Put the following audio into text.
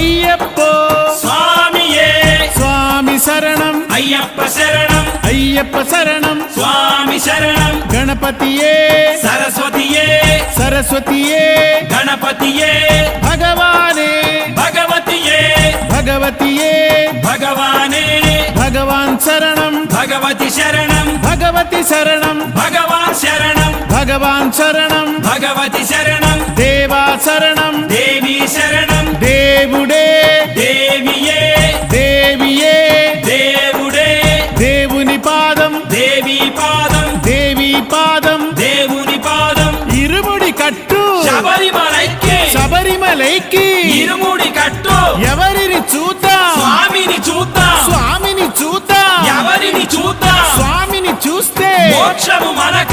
అయ్యప్పో స్వామియే స్వామి శరణం అయ్యప్ప శరణం అయ్యప్ప శరణం స్వామి శరణం గణపతియే సరస్వతియే సరస్వతియే గణపతియే భగవానే భగవతియే భగవతియే భగవానే భగవాన్ శరణం భగవతి శరణం భగవతి శరణం భగవాన్ శరణం భగవాన్ శరణం భగవతి శరణం దేవా శరణం దేవి శరణం దేవుడే దేవియే దేవియే దేవుడే దేవుని పాదం దేవి పాదం దేవి పాదం దేవుని పాదం ఇరుముడి కట్టు శబరిమలైకి శబరిమలైకి ఇరుముడి కట్టు ఎవరిని చూద్దాం స్వామిని చూద్దాం స్వామిని చూద్దాం ఎవరిని చూద్దాం స్వామిని చూస్తే మోక్షము మనకు